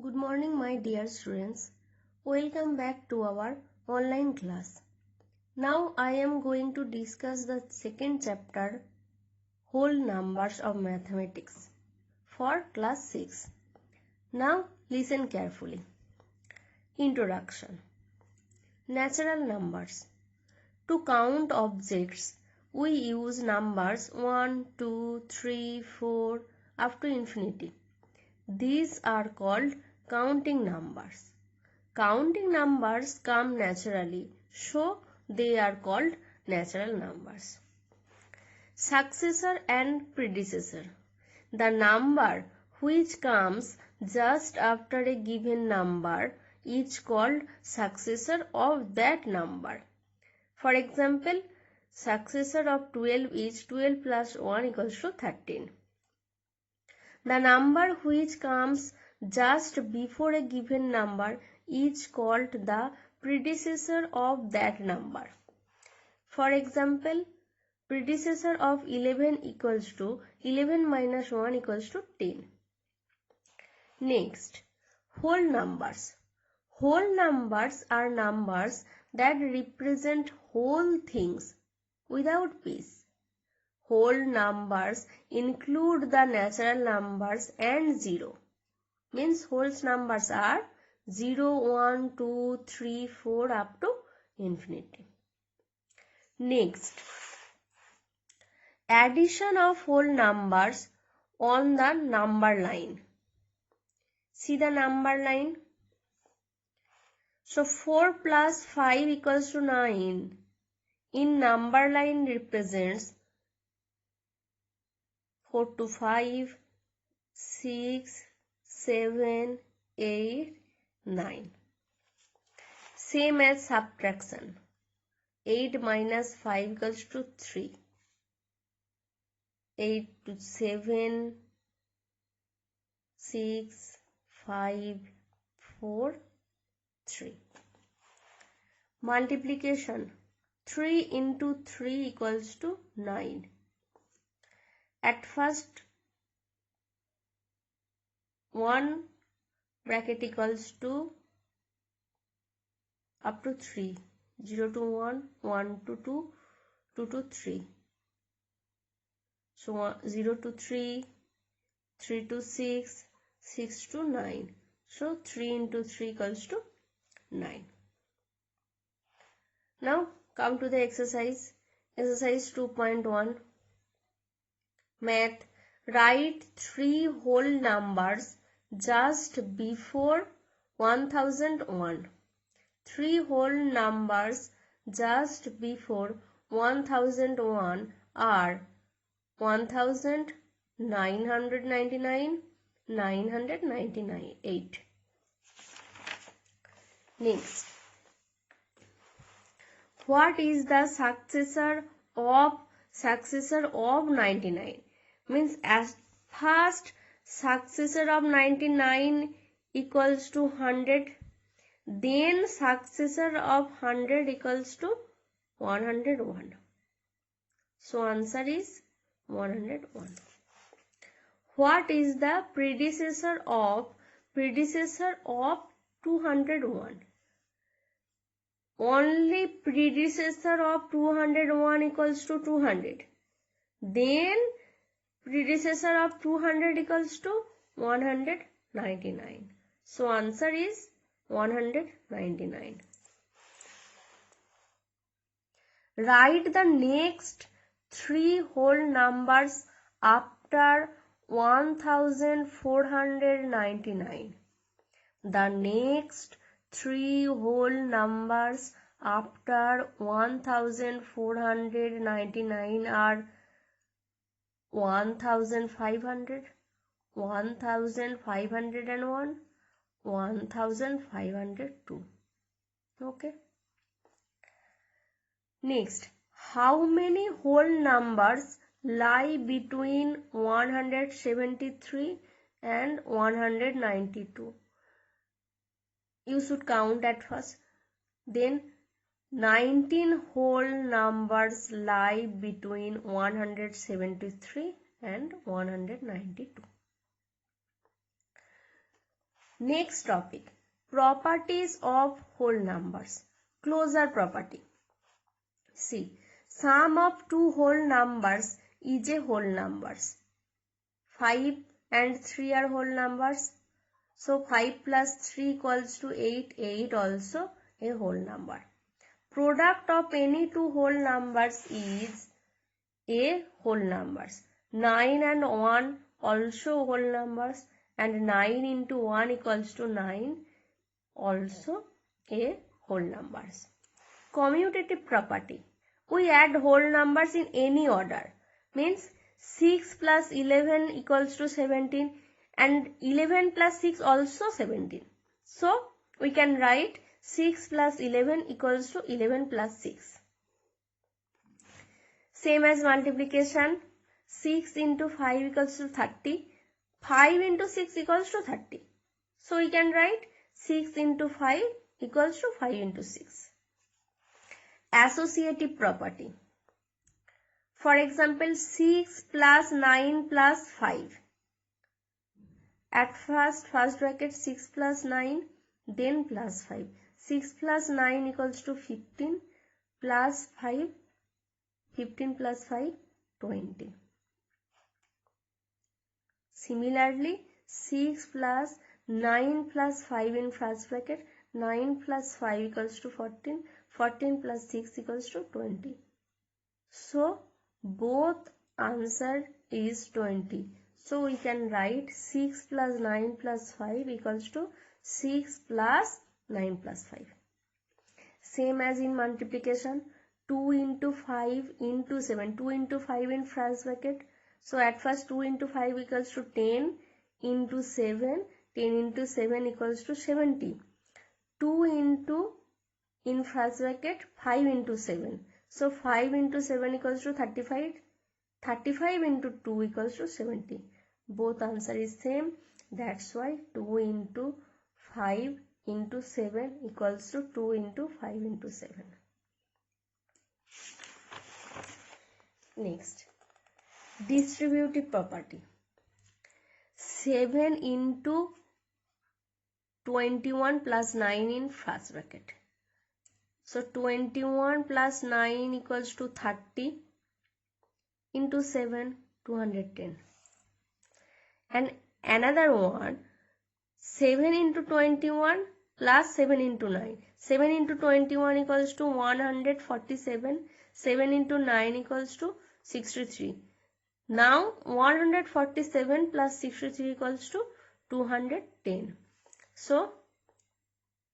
Good morning, my dear students. Welcome back to our online class. Now I am going to discuss the second chapter, Whole Numbers of Mathematics, for class 6. Now listen carefully. Introduction. Natural numbers. To count objects, we use numbers 1, 2, 3, 4 up to infinity. These are called counting numbers. Counting numbers come naturally, so they are called natural numbers. Successor and predecessor. The number which comes just after a given number is called successor of that number. For example, successor of 12 is 12 plus 1 equals to 13. The number which comes just before a given number is called the predecessor of that number. For example, predecessor of 11 equals to 11 minus 1 equals to 10. Next, whole numbers. Whole numbers are numbers that represent whole things without piece. Whole numbers include the natural numbers and 0. Means whole numbers are 0, 1, 2, 3, 4 up to infinity. Next, addition of whole numbers on the number line. See the number line. So 4 plus 5 equals to 9 in number line represents 4 to 5, 6, 7, 8, 9. Same as subtraction. 8 minus 5 equals to 3. 8 to 7, 6, 5, 4, 3. Multiplication. 3 into 3 equals to 9. At first, 1 bracket equals to up to 3. 0 to 1, 1 to 2, 2 to 3. So 0 to 3, 3 to 6, 6 to 9. So 3 into 3 equals to 9. Now come to the exercise. Exercise 2.1. Math. Write 3 whole numbers just before 1001. 3 whole numbers just before 1001 are 1000, 999, 998. Next, what is the successor of 99? Means as first successor of 99 equals to 100, then successor of 100 equals to 101. So answer is 101. What is the predecessor of 201? Only predecessor of 201 equals to 200. Then predecessor of 200 equals to 199. So answer is 199. Write the next 3 whole numbers after 1499. The next 3 whole numbers after 1499 are 1500, 1501, 1502. Okay. Next, how many whole numbers lie between 173 and 192? You should count at first. Then 19 whole numbers lie between 173 and 192. Next topic, properties of whole numbers. Closure property. See, sum of two whole numbers is a whole numbers. 5 and 3 are whole numbers. So 5 plus 3 equals to 8. 8 also a whole number. Product of any two whole numbers is a whole numbers. 9 and 1 also whole numbers, and 9 into 1 equals to 9 also a whole numbers. Commutative property. We add whole numbers in any order. Means 6 plus 11 equals to 17 and 11 plus 6 also 17. So we can write 6 plus 11 equals to 11 plus 6. Same as multiplication. 6 into 5 equals to 30. 5 into 6 equals to 30. So we can write 6 into 5 equals to 5 into 6. Associative property. For example, 6 plus 9 plus 5. At first bracket 6 plus 9, then plus 5. 6 plus 9 equals to 15 plus 5. 15 plus 5, 20. Similarly, 6 plus 9 plus 5 in first bracket. 9 plus 5 equals to 14. 14 plus 6 equals to 20. So, both answer is 20. So, we can write 6 plus 9 plus 5 equals to 6 plus 9 plus 5. Same as in multiplication. 2 into 5 into 7. 2 into 5 in first bracket. So, at first 2 into 5 equals to 10 into 7. 10 into 7 equals to 70. 2 into in first bracket 5 into 7. So 5 into 7 equals to 35. 35 into 2 equals to 70. Both answer is same. That's why 2 into 5 into 7 equals to 2 into 5 into 7. Next, distributive property. 7 into 21 plus 9 in first bracket. So 21 plus 9 equals to 30 into 7, 210. And another one, 7 into 21 plus 7 into 9. 7 into 21 equals to 147. 7 into 9 equals to 63. Now 147 plus 63 equals to 210. So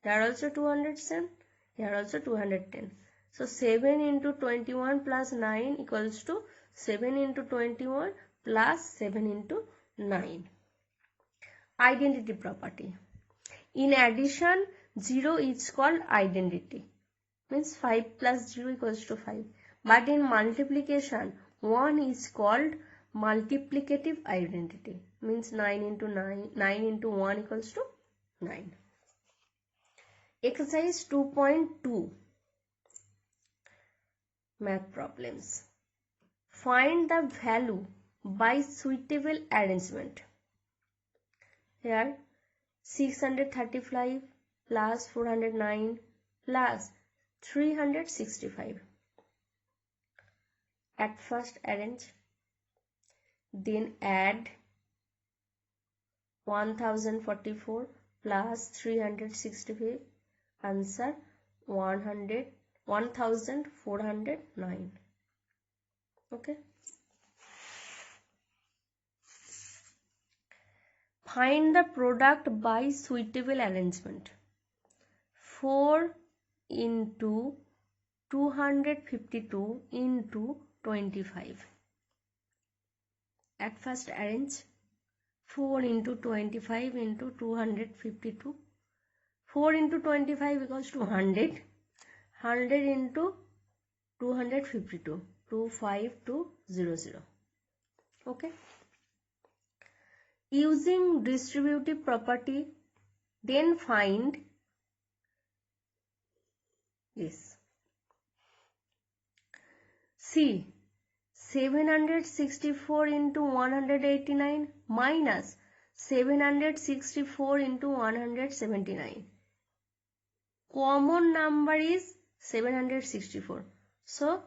here also 210. Here also 210. So 7 into 21 plus 9 equals to 7 into 21 plus 7 into 9. Identity property. In addition, 0 is called identity. Means 5 plus 0 equals to 5. But in multiplication, 1 is called multiplicative identity. Means 9 into 1 equals to 9. Exercise 2.2 Math problems. Find the value by suitable arrangement. Here 635 plus 409 plus 365. At first arrange, then add 1044 plus 365. Answer 1409. Okay. Find the product by suitable arrangement. 4 into 252 into 25. At first arrange 4 into 25 into 252. 4 into 25 equals to 100. 100 into 252. 25200. Okay. Using distributive property, then find this. See, 764 into 189 minus 764 into 179. Common number is 764. So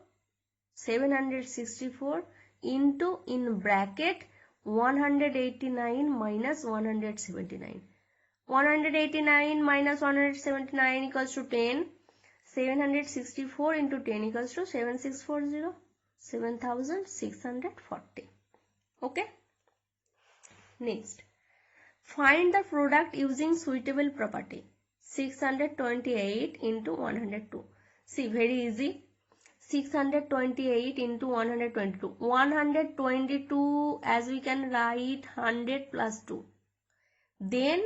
764 into in bracket 189 minus 179. 189 minus 179 equals to 10. 764 into 10 equals to 7640. 7640. Okay. Next. Find the product using suitable property. 628 into 102. See, very easy. 628 into 122. 122 as we can write 100 plus 2. Then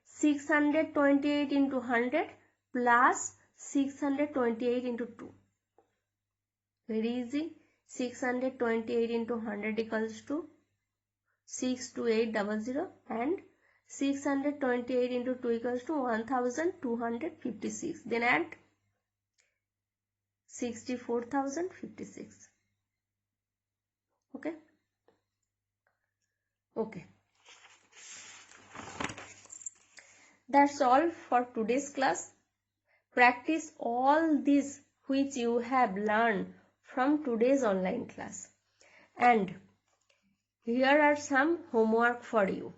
628 into 100 plus 628 into 2. Very easy. 628 into 100 equals to 62800 and 628 into 2 equals to 1256. Then add 64,056. Okay. Okay. That's all for today's class. Practice all these which you have learned from today's online class. And here are some homework for you.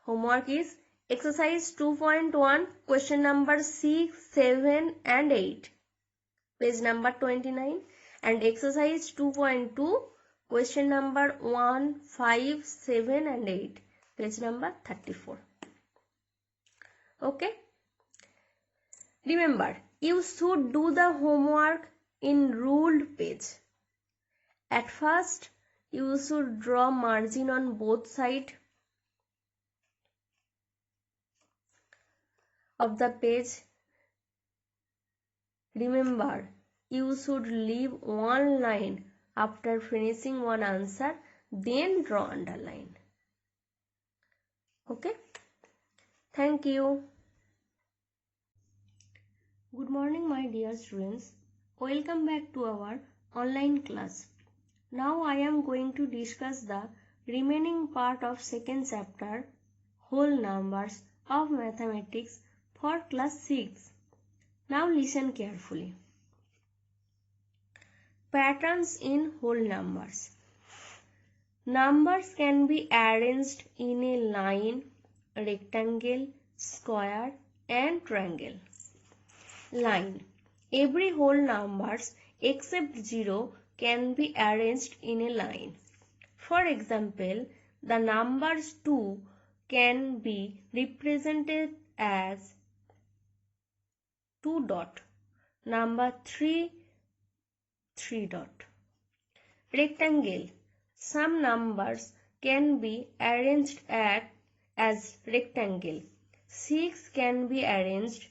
Homework is exercise 2.1, question number 6, 7 and 8, page number 29, and exercise 2.2, question number 1, 5, 7 and 8, page number 34. Okay. Remember, you should do the homework in ruled page. At first, you should draw margin on both sides of the page. Remember, you should leave one line after finishing one answer, then draw underline. Okay? Thank you. Good morning, my dear students. Welcome back to our online class. Now I am going to discuss the remaining part of second chapter, whole numbers of mathematics for class 6. Now listen carefully. Patterns in whole numbers. Numbers can be arranged in a line, rectangle, square and triangle. Line. Every whole numbers except 0 can be arranged in a line. For example, the numbers 2 can be represented as 2 dot. Number 3, 3 dot. Rectangle. Some numbers can be arranged as rectangle. 6 can be arranged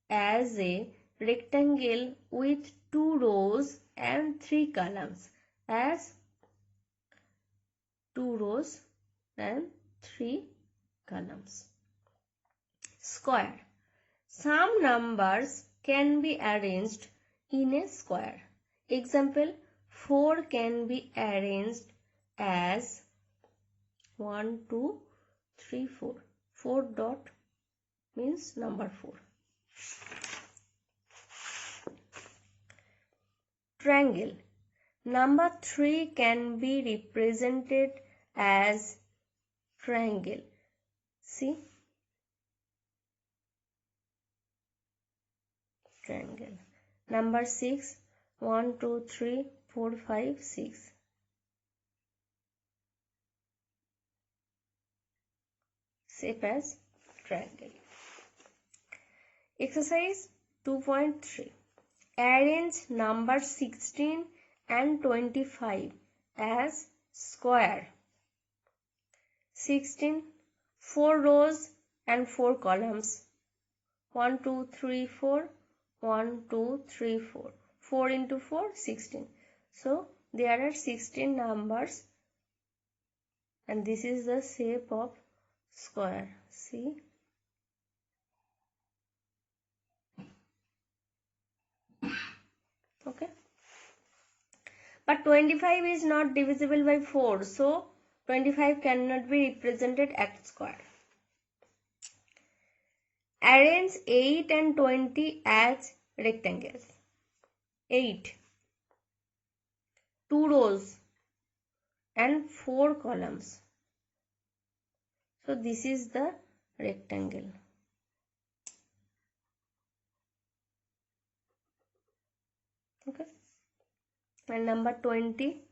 as a rectangle with 2 rows and 3 columns as 2 rows and 3 columns. Square. Some numbers can be arranged in a square. Example, 4 can be arranged as 1, 2, 3, 4. 4 dot means number 4. Triangle. Number 3 can be represented as triangle. See? Triangle. Number 6, 1, 2, 3, 4, 5, 6. Shape as triangle. Exercise 2.3. Arrange number 16 and 25 as square. 16, 4 rows and 4 columns. 1, 2, 3, 4. 1, 2, 3, 4. 4 into 4, 16. So, there are 16 numbers and this is the shape of square. See? Okay. But 25 is not divisible by 4. So, 25 cannot be represented at square. Arrange 8 and 20 as rectangles. 8, 2 rows and 4 columns. So this is the rectangle. Okay. And number 20,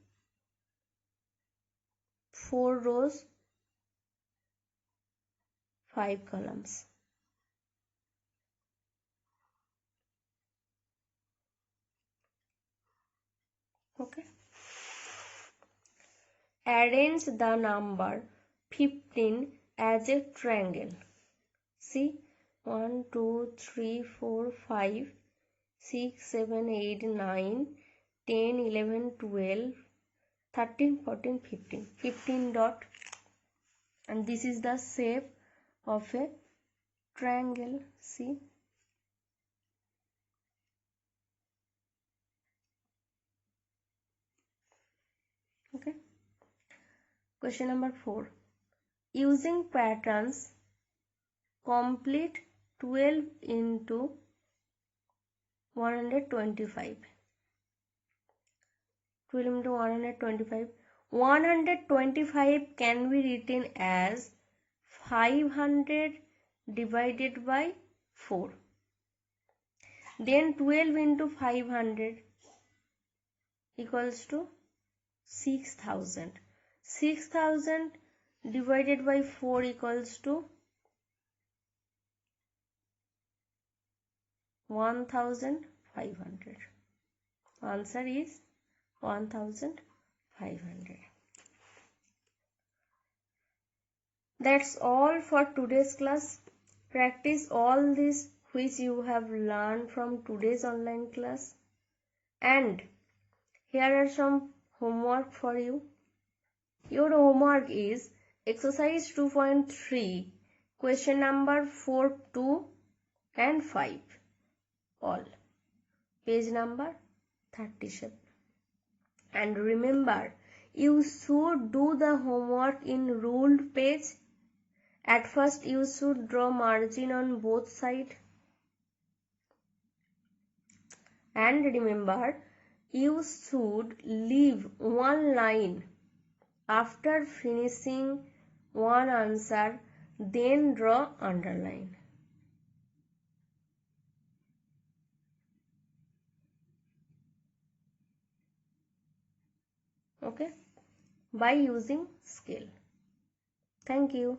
4 rows, 5 columns. Okay. Arrange the number 15 as a triangle. See, 1, 2, 3, 4, 5, 6, 7, 8, 9, 10, 11, 12, 13, 14, 15. 15 dot. And this is the shape of a triangle. See. Okay. Question number 4. Using patterns, complete 12 into 125. 12 into 125. 125 can be written as 500 divided by 4. Then 12 into 500 equals to 6000. 6000 divided by 4 equals to 1500. Answer is 1500. That's all for today's class. Practice all this which you have learned from today's online class. And here are some homework for you. Your homework is exercise 2.3, question number 4, 2 and 5. All. Page number 37. And remember, you should do the homework in ruled page. At first, you should draw margin on both sides. And remember, you should leave one line after finishing one answer, then draw underline. Okay, by using scale. Thank you.